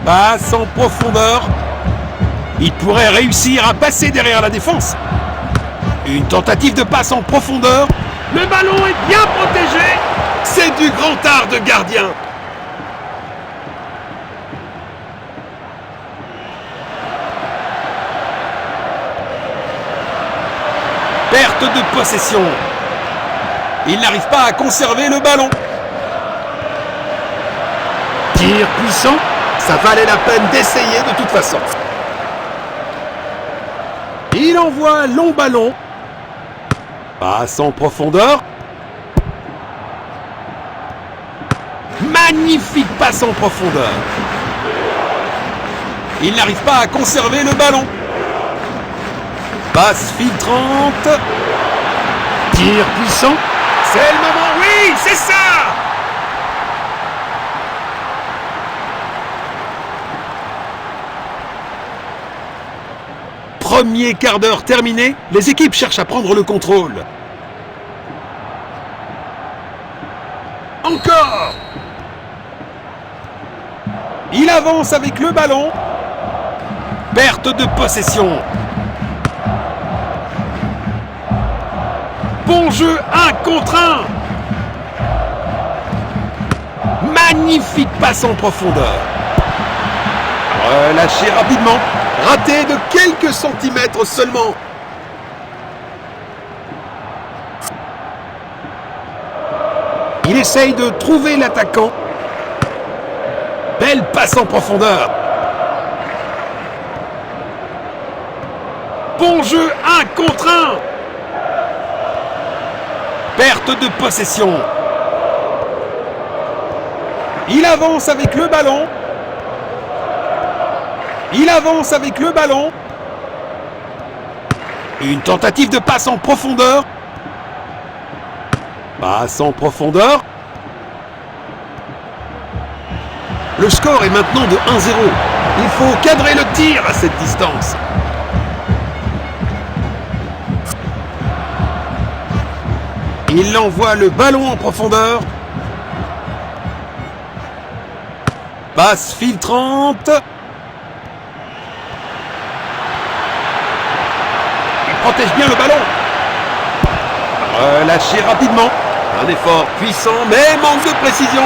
Passe en profondeur. Il pourrait réussir à passer derrière la défense. Une tentative de passe en profondeur. Le ballon est bien protégé. C'est du grand art de gardien. Perte de possession. Il n'arrive pas à conserver le ballon. Tir puissant. Ça valait la peine d'essayer de toute façon. Il envoie un long ballon. Passe en profondeur. Magnifique passe en profondeur. Il n'arrive pas à conserver le ballon. Passe filtrante. Tir puissant. C'est le moment, oui, c'est ça! Premier quart d'heure terminé, les équipes cherchent à prendre le contrôle. Encore! Il avance avec le ballon. Perte de possession. Bon jeu, 1 contre 1. Magnifique passe en profondeur. Relâché rapidement. Raté de quelques centimètres seulement. Il essaye de trouver l'attaquant. Belle passe en profondeur. Bon jeu, 1 contre 1. Perte de possession. Il avance avec le ballon. Il avance avec le ballon. Une tentative de passe en profondeur. Passe en profondeur. Le score est maintenant de 1-0. Il faut cadrer le tir à cette distance. Il envoie le ballon en profondeur. Passe filtrante. Il protège bien le ballon. Relâché rapidement. Un effort puissant, mais manque de précision.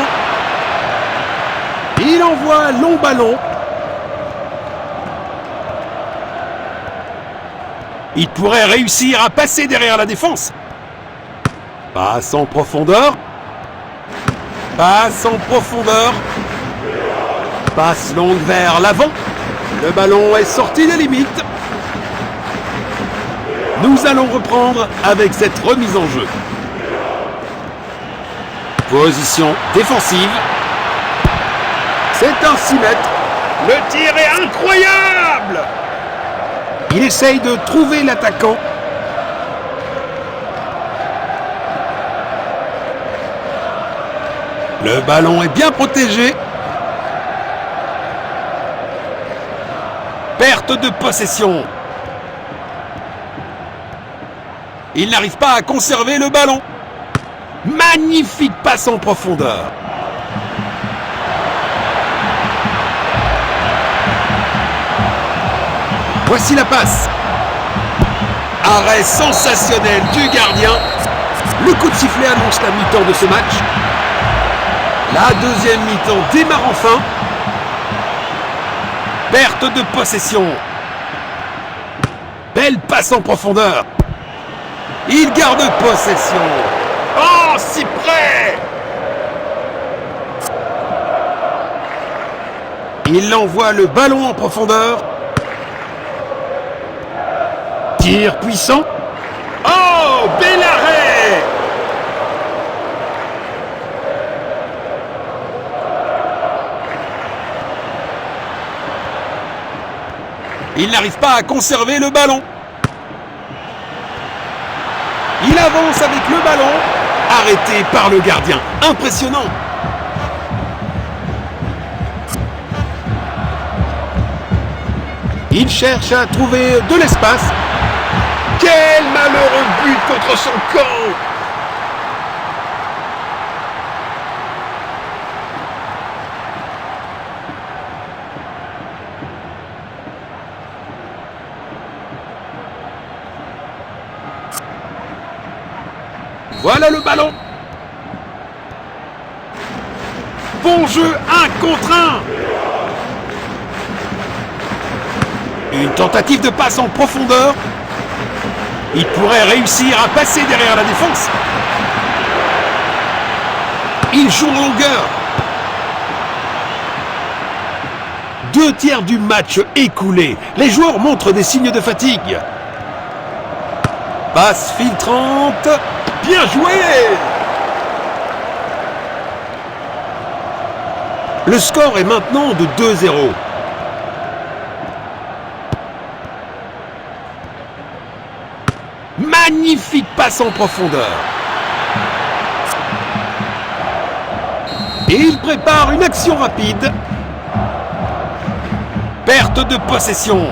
Il envoie un long ballon. Il pourrait réussir à passer derrière la défense. Passe en profondeur. Passe en profondeur. Passe longue vers l'avant. Le ballon est sorti des limites. Nous allons reprendre avec cette remise en jeu. Position défensive. C'est un 6 mètres. Le tir est incroyable. Il essaye de trouver l'attaquant. Le ballon est bien protégé. Perte de possession. Il n'arrive pas à conserver le ballon. Magnifique passe en profondeur. Voici la passe. Arrêt sensationnel du gardien. Le coup de sifflet annonce la mi-temps de ce match. La deuxième mi-temps démarre enfin. Perte de possession. Belle passe en profondeur. Il garde possession. Oh, si près! Il envoie le ballon en profondeur. Tir puissant. Oh, bel arrêt! Il n'arrive pas à conserver le ballon. Il avance avec le ballon. Arrêté par le gardien. Impressionnant. Il cherche à trouver de l'espace. Quel malheureux but contre son camp! Voilà le ballon. Bon jeu 1 contre 1. Une tentative de passe en profondeur. Il pourrait réussir à passer derrière la défense. Il joue en longueur. 2/3 du match écoulé. Les joueurs montrent des signes de fatigue. Passe filtrante. Bien joué! Le score est maintenant de 2-0. Magnifique passe en profondeur. Et il prépare une action rapide. Perte de possession.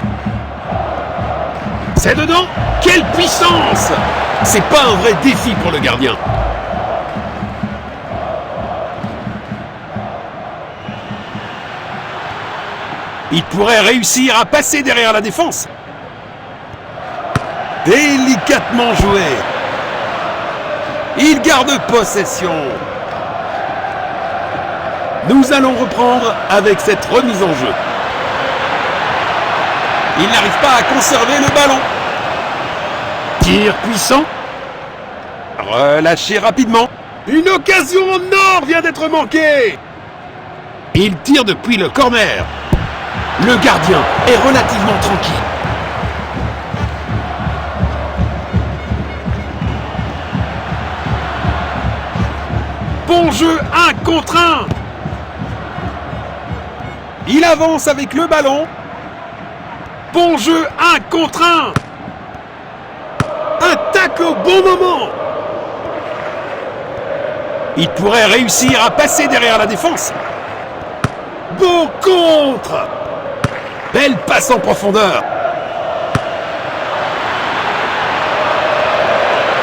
C'est dedans. Quelle puissance! C'est pas un vrai défi pour le gardien. Il pourrait réussir à passer derrière la défense. Délicatement joué. Il garde possession. Nous allons reprendre avec cette remise en jeu. Il n'arrive pas à conserver le ballon. Tir puissant. Relâché rapidement. Une occasion en or vient d'être manquée. Il tire depuis le corner. Le gardien est relativement tranquille. Bon jeu 1 contre 1. Il avance avec le ballon. Bon jeu 1 contre 1. Un tacle au bon moment. Il pourrait réussir à passer derrière la défense. Beau contre. Belle passe en profondeur.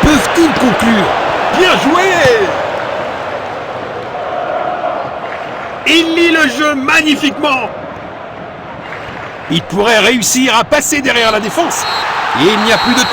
Peuvent-ils conclure? Bien joué. Il lit le jeu magnifiquement. Il pourrait réussir à passer derrière la défense. Et il n'y a plus de temps.